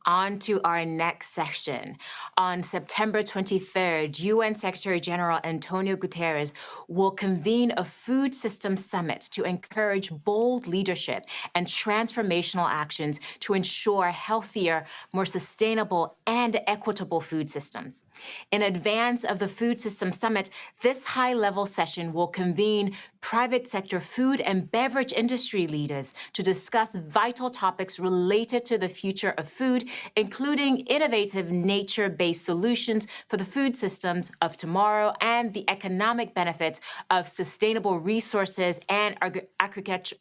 On to our next session. On September 23rd, UN Secretary General Antonio Guterres will convene a food systems summit to encourage bold leadership and transformational actions to ensure healthier, more sustainable, and equitable food systems. In advance of the Food Systems Summit, this high-level session will convene private sector food and beverage industry leaders to discuss vital topics related to the future of food, including innovative nature-based solutions for the food systems of tomorrow and the economic benefits of sustainable resources and agriculture.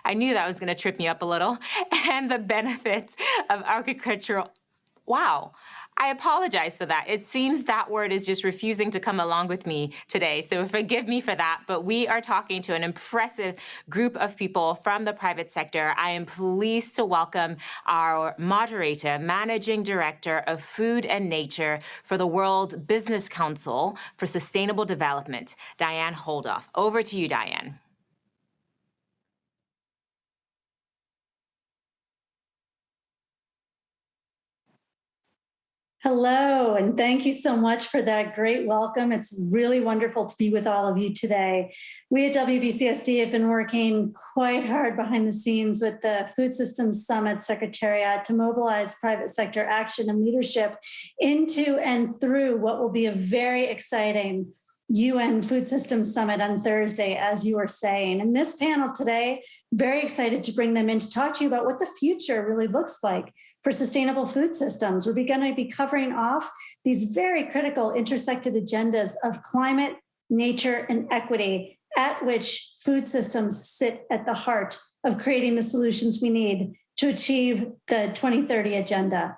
I knew that was going to trip me up a little. And the benefits of agricultural. Wow. I apologize for that. It seems that word is just refusing to come along with me today, so forgive me for that, but we are talking to an impressive group of people from the private sector. I am pleased to welcome our moderator, Managing Director of Food and Nature for the World Business Council for Sustainable Development, Diane Holdoff. Over to you, Diane. Hello, and thank you so much for that great welcome. It's really wonderful to be with all of you today. We at WBCSD have been working quite hard behind the scenes with the Food Systems Summit Secretariat to mobilize private sector action and leadership into and through what will be a very exciting UN Food Systems Summit on Thursday, as you were saying. In this panel today, very excited to bring them in to talk to you about what the future really looks like for sustainable food systems. We're going to be covering off these very critical intersected agendas of climate, nature, and equity, at which food systems sit at the heart of creating the solutions we need to achieve the 2030 agenda.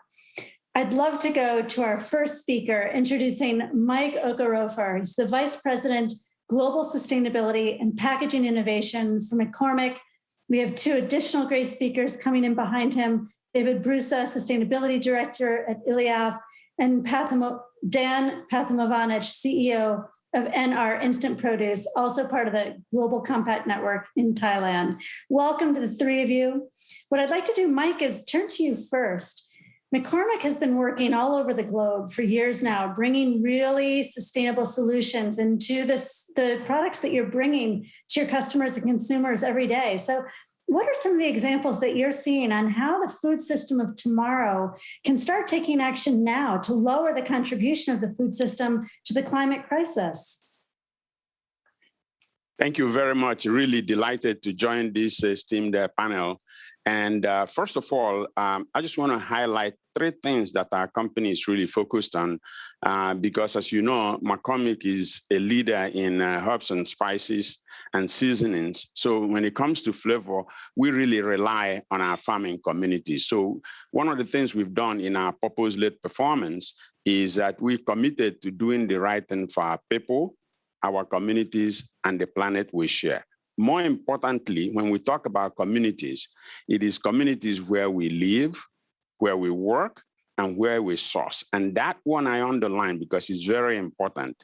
I'd love to go to our first speaker, introducing Mike Okoroafor. He's the Vice President, Global Sustainability and Packaging Innovation for McCormick. We have two additional great speakers coming in behind him, David Brussa, Sustainability Director at Illycaffè, and Dan Pathomvanich, CEO of NR Instant Produce, also part of the Global Compact Network in Thailand. Welcome to the three of you. What I'd like to do, Mike, is turn to you first. McCormick has been working all over the globe for years now, bringing really sustainable solutions into the products that you're bringing to your customers and consumers every day. So what are some of the examples that you're seeing on how the food system of tomorrow can start taking action now to lower the contribution of the food system to the climate crisis? Thank you very much. Really delighted to join this esteemed panel. And first of all, I just want to highlight three things that our company is really focused on, because as you know, McCormick is a leader in herbs and spices and seasonings. So when it comes to flavor, we really rely on our farming community. So one of the things we've done in our purpose-led performance is that we committed to doing the right thing for our people, our communities, and the planet we share. More importantly, when we talk about communities, it is communities where we live, where we work, and where we source. And that one I underline because it's very important.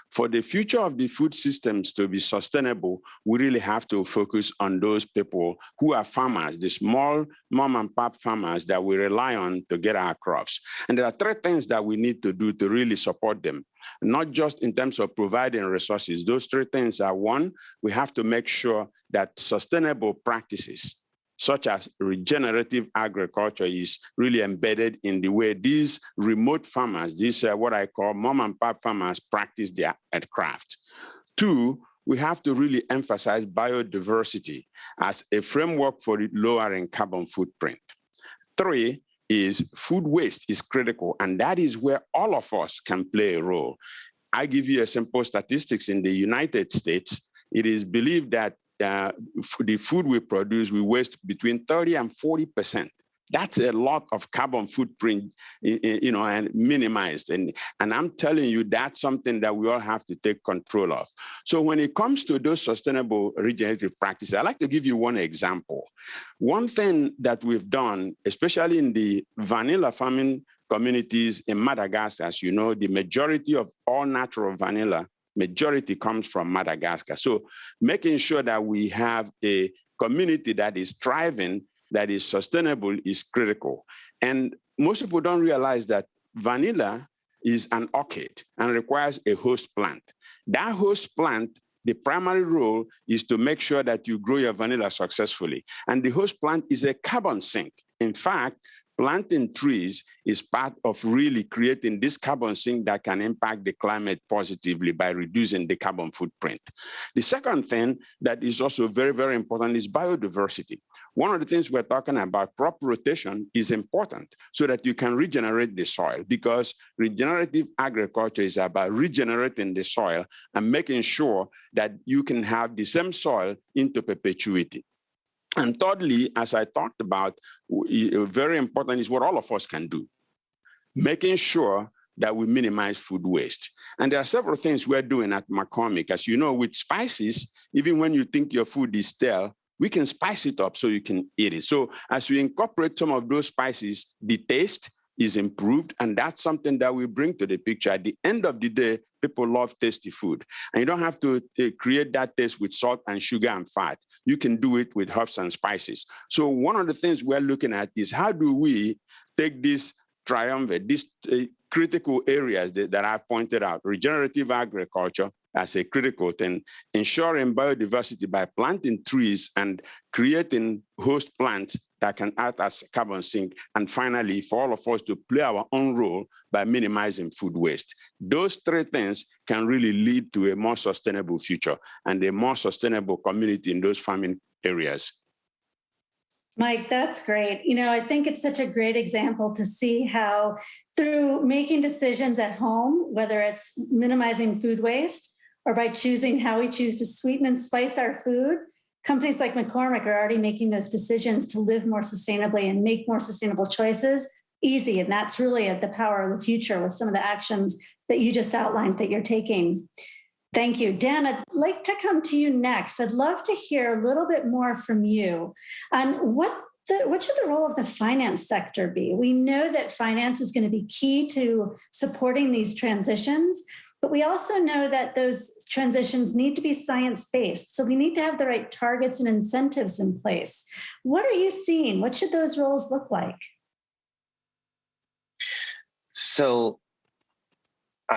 For the future of the food systems to be sustainable, we really have to focus on those people who are farmers, the small mom and pop farmers that we rely on to get our crops. And there are three things that we need to do to really support them, not just in terms of providing resources. Those three things are: one, we have to make sure that sustainable practices such as regenerative agriculture is really embedded in the way these remote farmers, these what I call mom and pop farmers, practice their craft. Two, we have to really emphasize biodiversity as a framework for lowering carbon footprint. Three is food waste is critical, and that is where all of us can play a role. I give you a simple statistics. In the United States, it is believed that the food we produce, we waste between 30 and 40%. That's a lot of carbon footprint, and minimized. And I'm telling you, that's something that we all have to take control of. So when it comes to those sustainable regenerative practices, I'd like to give you one example. One thing that we've done, especially in the vanilla farming communities in Madagascar, as you know, the majority of all natural vanilla majority comes from Madagascar. So making sure that we have a community that is thriving, that is sustainable, is critical. And most people don't realize that vanilla is an orchid and requires a host plant. That host plant, the primary role is to make sure that you grow your vanilla successfully. And the host plant is a carbon sink. In fact, planting trees is part of really creating this carbon sink that can impact the climate positively by reducing the carbon footprint. The second thing that is also very, very important is biodiversity. One of the things we're talking about, crop rotation, is important so that you can regenerate the soil, because regenerative agriculture is about regenerating the soil and making sure that you can have the same soil into perpetuity. And thirdly, as I talked about, very important is what all of us can do, making sure that we minimize food waste. And there are several things we're doing at McCormick. As you know, with spices, even when you think your food is stale, we can spice it up so you can eat it. So as we incorporate some of those spices, the taste is improved, and that's something that we bring to the picture. At the end of the day, people love tasty food, and you don't have to create that taste with salt and sugar and fat. You can do it with herbs and spices. So one of the things we're looking at is how do we take this triumvirate, these critical areas that I've pointed out, regenerative agriculture as a critical thing, ensuring biodiversity by planting trees and creating host plants that can act as a carbon sink, and finally, for all of us to play our own role by minimizing food waste. Those three things can really lead to a more sustainable future and a more sustainable community in those farming areas. Mike, that's great. You know, I think it's such a great example to see how through making decisions at home, whether it's minimizing food waste or by choosing how we choose to sweeten and spice our food, companies like McCormick are already making those decisions to live more sustainably and make more sustainable choices easy. And that's really the power of the future with some of the actions that you just outlined that you're taking. Thank you. Dan, I'd like to come to you next. I'd love to hear a little bit more from you on what should the role of the finance sector be? We know that finance is going to be key to supporting these transitions, but we also know that those transitions need to be science-based. So we need to have the right targets and incentives in place. What are you seeing? What should those roles look like? So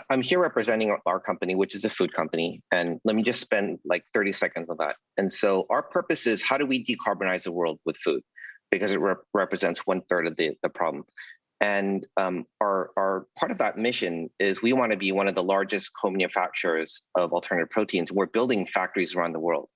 I'm here representing our company, which is a food company. And let me just spend like 30 seconds on that. And so our purpose is, how do we decarbonize the world with food? Because it represents 1/3 of the problem. And our part of that mission is we want to be one of the largest co-manufacturers of alternative proteins. We're building factories around the world.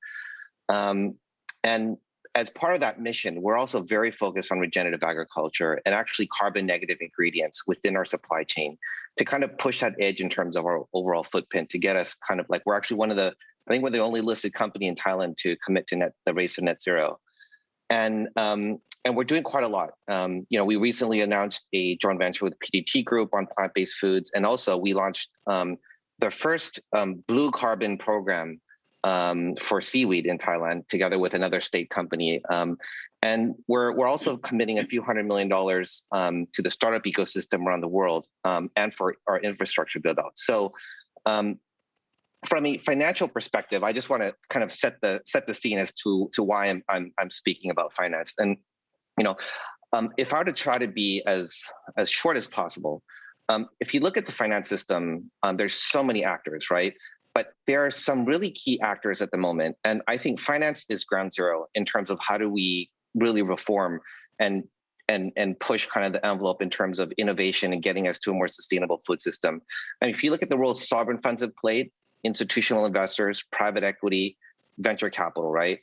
And as part of that mission, we're also very focused on regenerative agriculture and actually carbon negative ingredients within our supply chain to kind of push that edge in terms of our overall footprint to get us kind of like, we're actually I think we're the only listed company in Thailand to commit to the race to net zero. And we're doing quite a lot. You know, we recently announced a joint venture with PDT Group on plant-based foods. And also we launched the first blue carbon program for seaweed in Thailand, together with another state company. And we're also committing a few $100 million to the startup ecosystem around the world and for our infrastructure build out. So from a financial perspective, I just want to kind of set the scene as to why I'm speaking about finance. And you know, if I were to try to be as short as possible, if you look at the finance system, there's so many actors, right? But there are some really key actors at the moment. And I think finance is ground zero in terms of how do we really reform and push kind of the envelope in terms of innovation and getting us to a more sustainable food system. And if you look at the role sovereign funds have played, institutional investors, private equity, venture capital, right?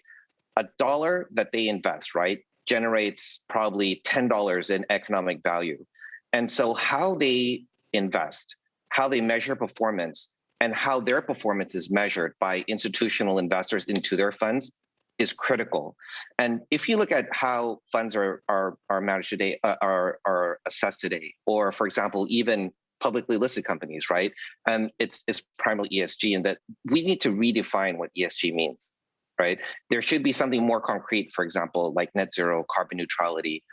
$1 that they invest, right, generates probably $10 in economic value. And so how they invest, how they measure performance, and how their performance is measured by institutional investors into their funds is critical. And if you look at how funds are managed today, are assessed today, or for example, even publicly listed companies, right? And it's primarily ESG, and that we need to redefine what ESG means, right? There should be something more concrete, for example, like net zero, carbon neutrality,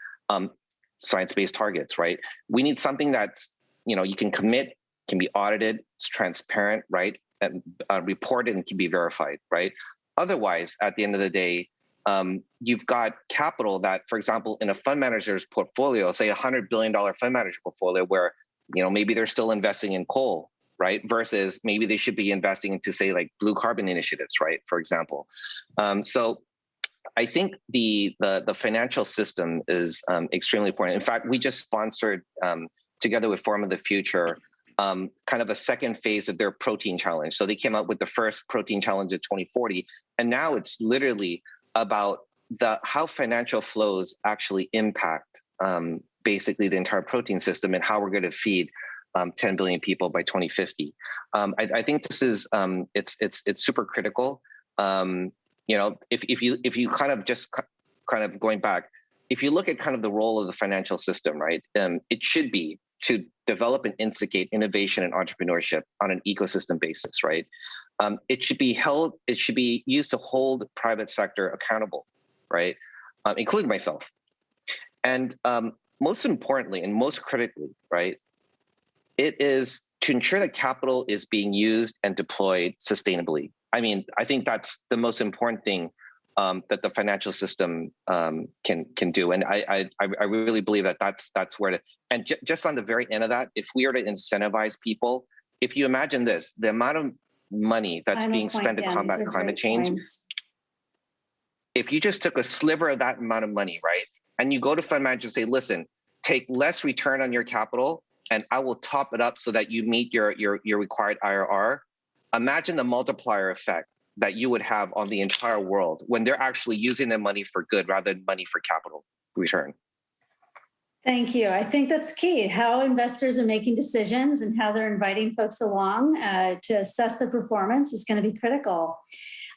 science-based targets, right? We need something that's, you know, you can commit, can be audited, it's transparent, right? And reported and can be verified, right? Otherwise, at the end of the day, you've got capital that, for example, in a fund manager's portfolio, say $100 billion fund manager portfolio, where maybe they're still investing in coal, right? Versus maybe they should be investing into, say, like blue carbon initiatives, right? For example. So I think the financial system is extremely important. In fact, we just sponsored, together with Forum of the Future, kind of a second phase of their protein challenge. So they came out with the first protein challenge in 2040, and now it's literally about how financial flows actually impact basically the entire protein system and how we're going to feed 10 billion people by 2050. I think this is it's super critical. If you kind of going back, if you look at kind of the role of the financial system, right, it should be to develop and instigate innovation and entrepreneurship on an ecosystem basis, right? It should be used to hold private sector accountable, right, including myself. And most importantly and most critically, right, it is to ensure that capital is being used and deployed sustainably. I mean, I think that's the most important thing that the financial system can do, and I really believe that that's where to. And just on the very end of that, if we are to incentivize people, if you imagine this, the amount of money that's being spent to combat climate change, if you just took a sliver of that amount of money, right, and you go to fund managers and say, listen, take less return on your capital, and I will top it up so that you meet your required IRR. Imagine the multiplier effect that you would have on the entire world when they're actually using their money for good rather than money for capital return. Thank you. I think that's key. How investors are making decisions and how they're inviting folks along to assess their performance is going to be critical.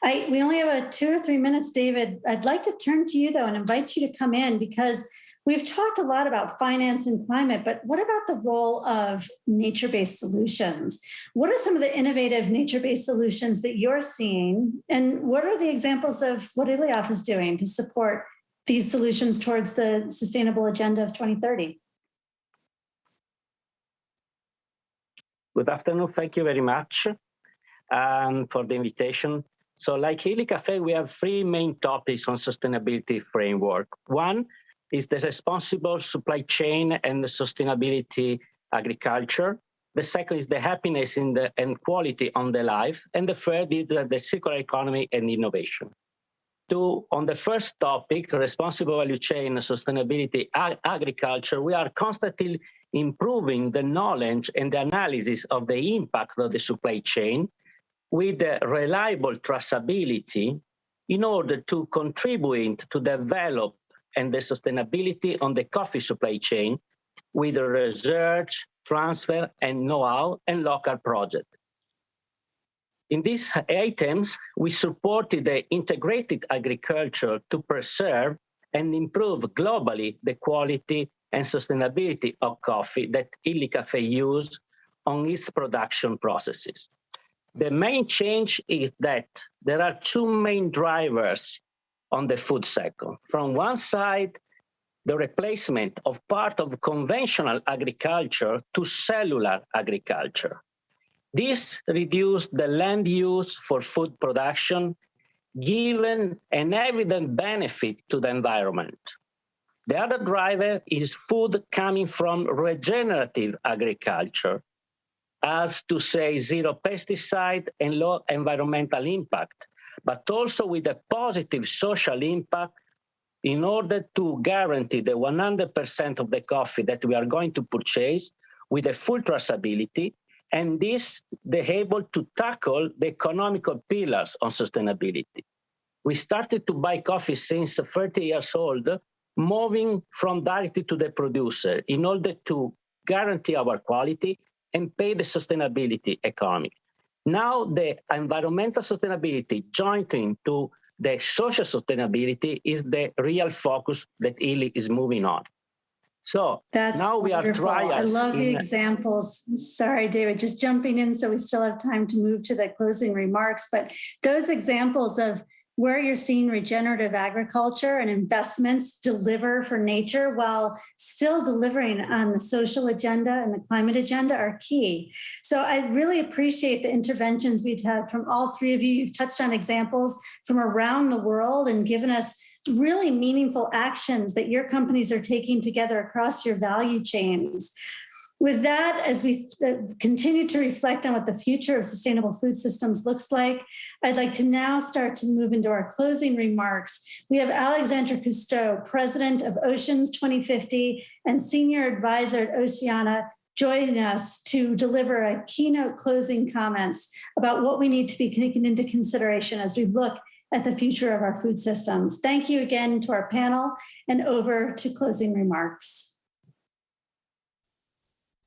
We only have 2 or 3 minutes, David. I'd like to turn to you, though, and invite you to come in, because we've talked a lot about finance and climate, but what about the role of nature-based solutions? What are some of the innovative nature-based solutions that you're seeing? And what are the examples of what Illycaffè is doing to support these solutions towards the sustainable agenda of 2030? Good afternoon. Thank you very much for the invitation. So like Illycaffè, we have 3 main topics on sustainability framework. One is the responsible supply chain and the sustainability agriculture. The second is the happiness and quality on the life. And the third is the circular economy and innovation. On the first topic, responsible value chain and sustainability agriculture, we are constantly improving the knowledge and the analysis of the impact of the supply chain with reliable traceability in order to contribute to develop and the sustainability on the coffee supply chain with research, transfer, and know-how and local project. In these items, we supported the integrated agriculture to preserve and improve globally the quality and sustainability of coffee that Illycaffè uses on its production processes. The main change is that there are 2 main drivers on the food cycle. From one side, the replacement of part of conventional agriculture to cellular agriculture. This reduced the land use for food production, given an evident benefit to the environment. The other driver is food coming from regenerative agriculture, as to say 0 pesticide and low environmental impact, but also with a positive social impact in order to guarantee the 100% of the coffee that we are going to purchase with a full traceability, and this they're able to tackle the economical pillars on sustainability. We started to buy coffee since 30 years old, moving from directly to the producer in order to guarantee our quality and pay the sustainability economy. Now the environmental sustainability joined to the social sustainability is the real focus that Illy is moving on. So that's now we wonderful. are trials. I love the examples. Sorry, David, just jumping in so we still have time to move to the closing remarks. But those examples of where you're seeing regenerative agriculture and investments deliver for nature while still delivering on the social agenda and the climate agenda are key. So I really appreciate the interventions we've had from all three of you. You've touched on examples from around the world and given us really meaningful actions that your companies are taking together across your value chains. With that, as we continue to reflect on what the future of sustainable food systems looks like, I'd like to now start to move into our closing remarks. We have Alexandra Cousteau, President of Oceans 2050 and Senior Advisor at Oceana, joining us to deliver a keynote closing comments about what we need to be taken into consideration as we look at the future of our food systems. Thank you again to our panel, and over to closing remarks.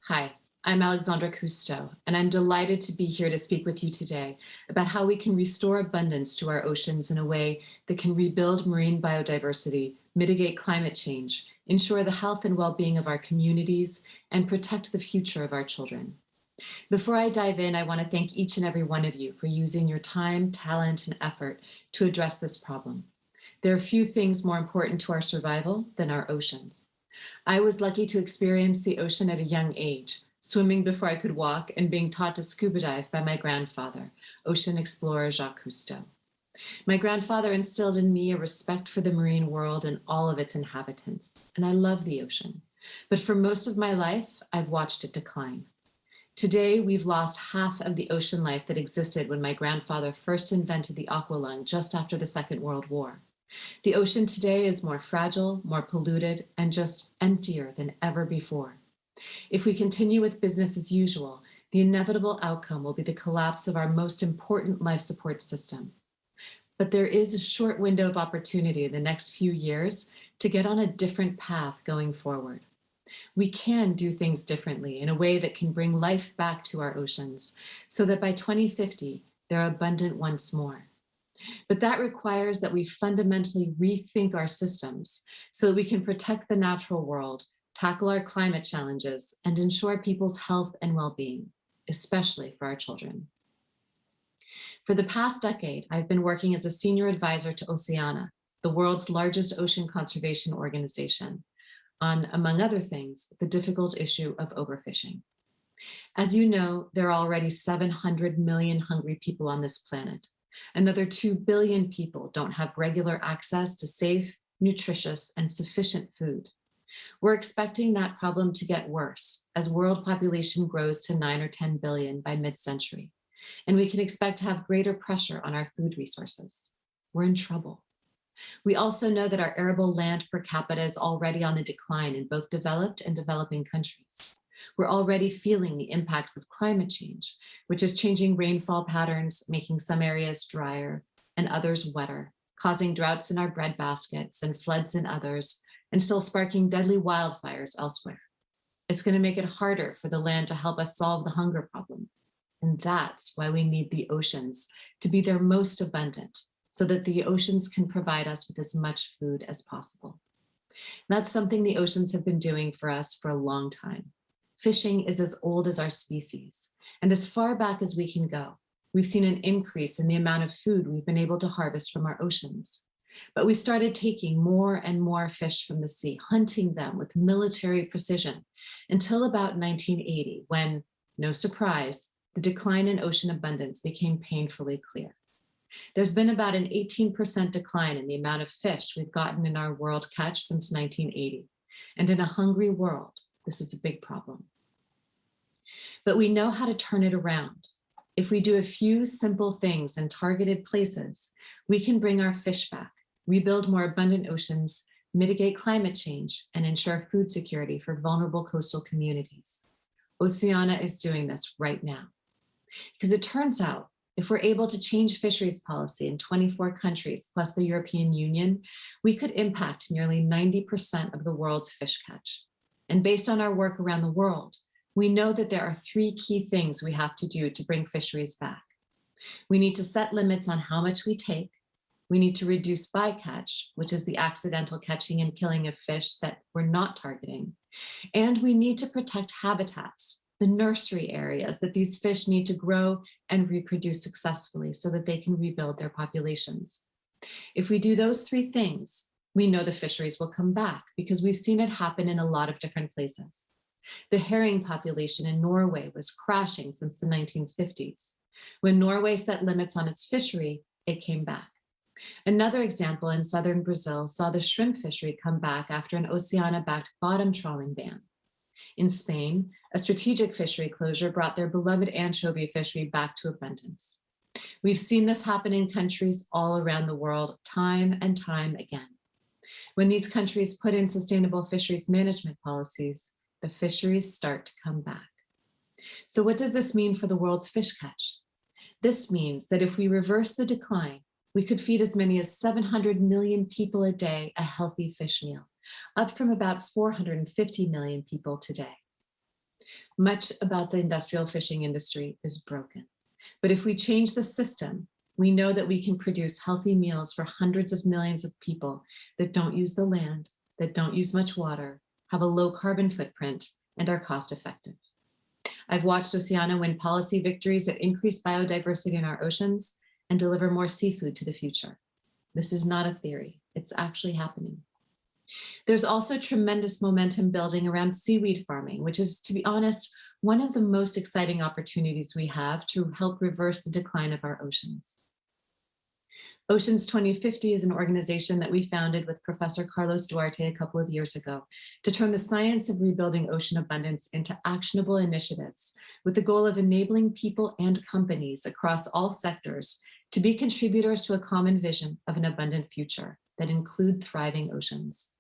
Hi, I'm Alexandra Cousteau, and I'm delighted to be here to speak with you today about how we can restore abundance to our oceans in a way that can rebuild marine biodiversity, mitigate climate change, ensure the health and well-being of our communities, and protect the future of our children. Before I dive in, I want to thank each and every one of you for using your time, talent, and effort to address this problem. There are few things more important to our survival than our oceans. I was lucky to experience the ocean at a young age, swimming before I could walk and being taught to scuba dive by my grandfather, ocean explorer Jacques Cousteau. My grandfather instilled in me a respect for the marine world and all of its inhabitants, and I love the ocean. But for most of my life, I've watched it decline. Today, we've lost half of the ocean life that existed when my grandfather first invented the aqualung just after the Second World War. The ocean today is more fragile, more polluted, and just emptier than ever before. If we continue with business as usual, the inevitable outcome will be the collapse of our most important life support system. But there is a short window of opportunity in the next few years to get on a different path going forward. We can do things differently in a way that can bring life back to our oceans so that by 2050, they're abundant once more. But that requires that we fundamentally rethink our systems so that we can protect the natural world, tackle our climate challenges, and ensure people's health and well-being, especially for our children. For the past decade, I've been working as a senior advisor to Oceana, the world's largest ocean conservation organization, on, among other things, the difficult issue of overfishing. As you know, there are already 700 million hungry people on this planet. Another 2 billion people don't have regular access to safe, nutritious, and sufficient food. We're expecting that problem to get worse as world population grows to 9 or 10 billion by mid-century, and we can expect to have greater pressure on our food resources. We're in trouble. We also know that our arable land per capita is already on the decline in both developed and developing countries. We're already feeling the impacts of climate change, which is changing rainfall patterns, making some areas drier and others wetter, causing droughts in our bread baskets and floods in others, and still sparking deadly wildfires elsewhere. It's going to make it harder for the land to help us solve the hunger problem. And that's why we need the oceans to be their most abundant, so that the oceans can provide us with as much food as possible. That's something the oceans have been doing for us for a long time. Fishing is as old as our species, and as far back as we can go, we've seen an increase in the amount of food we've been able to harvest from our oceans. But we started taking more and more fish from the sea, hunting them with military precision until about 1980, when, no surprise, the decline in ocean abundance became painfully clear. There's been about an 18% decline in the amount of fish we've gotten in our world catch since 1980. And in a hungry world, this is a big problem. But we know how to turn it around. If we do a few simple things in targeted places, we can bring our fish back, rebuild more abundant oceans, mitigate climate change, and ensure food security for vulnerable coastal communities. Oceana is doing this right now. Because it turns out, if we're able to change fisheries policy in 24 countries plus the European Union, we could impact nearly 90% of the world's fish catch. And based on our work around the world, we know that there are 3 key things we have to do to bring fisheries back. We need to set limits on how much we take. We need to reduce bycatch, which is the accidental catching and killing of fish that we're not targeting. And we need to protect habitats, the nursery areas that these fish need to grow and reproduce successfully so that they can rebuild their populations. If we do those three things, we know the fisheries will come back because we've seen it happen in a lot of different places. The herring population in Norway was crashing since the 1950s. When Norway set limits on its fishery, it came back. Another example in southern Brazil saw the shrimp fishery come back after an Oceana-backed bottom trawling ban. In Spain, a strategic fishery closure brought their beloved anchovy fishery back to abundance. We've seen this happen in countries all around the world time and time again. When these countries put in sustainable fisheries management policies, the fisheries start to come back. So what does this mean for the world's fish catch? This means that if we reverse the decline, we could feed as many as 700 million people a day a healthy fish meal, up from about 450 million people today. Much about the industrial fishing industry is broken. But if we change the system, we know that we can produce healthy meals for hundreds of millions of people that don't use the land, that don't use much water, have a low carbon footprint, and are cost effective. I've watched Oceana win policy victories that increase biodiversity in our oceans and deliver more seafood to the future. This is not a theory, it's actually happening. There's also tremendous momentum building around seaweed farming, which is, to be honest, one of the most exciting opportunities we have to help reverse the decline of our oceans. Oceans 2050 is an organization that we founded with Professor Carlos Duarte a couple of years ago to turn the science of rebuilding ocean abundance into actionable initiatives with the goal of enabling people and companies across all sectors to be contributors to a common vision of an abundant future that include thriving oceans.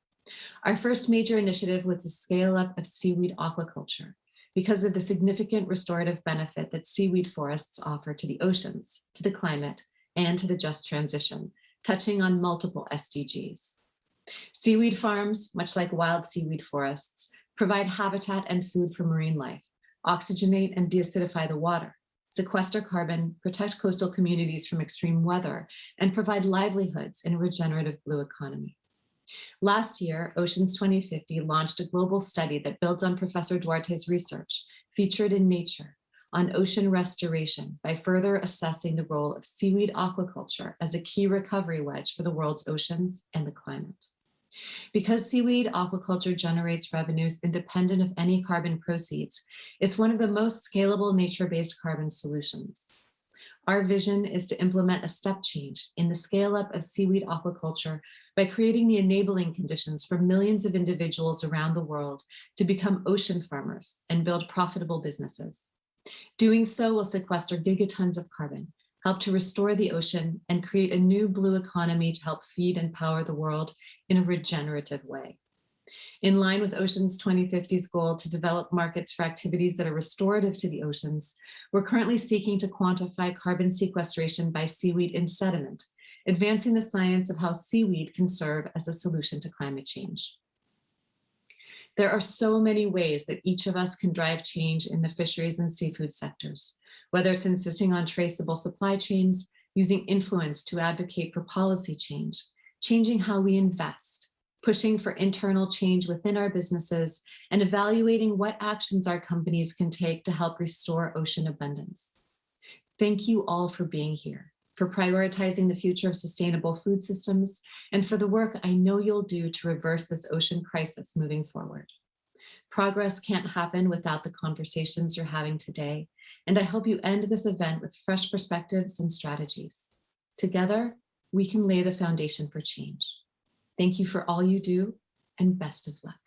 Our first major initiative was the scale up of seaweed aquaculture because of the significant restorative benefit that seaweed forests offer to the oceans, to the climate, and to the just transition, touching on multiple SDGs. Seaweed farms, much like wild seaweed forests, provide habitat and food for marine life, oxygenate and deacidify the water, sequester carbon, protect coastal communities from extreme weather, and provide livelihoods in a regenerative blue economy. Last year, Oceans 2050 launched a global study that builds on Professor Duarte's research, featured in Nature, on ocean restoration by further assessing the role of seaweed aquaculture as a key recovery wedge for the world's oceans and the climate. Because seaweed aquaculture generates revenues independent of any carbon proceeds, it's one of the most scalable nature-based carbon solutions. Our vision is to implement a step change in the scale-up of seaweed aquaculture by creating the enabling conditions for millions of individuals around the world to become ocean farmers and build profitable businesses. Doing so will sequester gigatons of carbon, help to restore the ocean, and create a new blue economy to help feed and power the world in a regenerative way. In line with Oceans 2050's goal to develop markets for activities that are restorative to the oceans, we're currently seeking to quantify carbon sequestration by seaweed in sediment, advancing the science of how seaweed can serve as a solution to climate change. There are so many ways that each of us can drive change in the fisheries and seafood sectors, whether it's insisting on traceable supply chains, using influence to advocate for policy change, changing how we invest, pushing for internal change within our businesses, and evaluating what actions our companies can take to help restore ocean abundance. Thank you all for being here, for prioritizing the future of sustainable food systems, and for the work I know you'll do to reverse this ocean crisis moving forward. Progress can't happen without the conversations you're having today, and I hope you end this event with fresh perspectives and strategies. Together, we can lay the foundation for change. Thank you for all you do, and best of luck.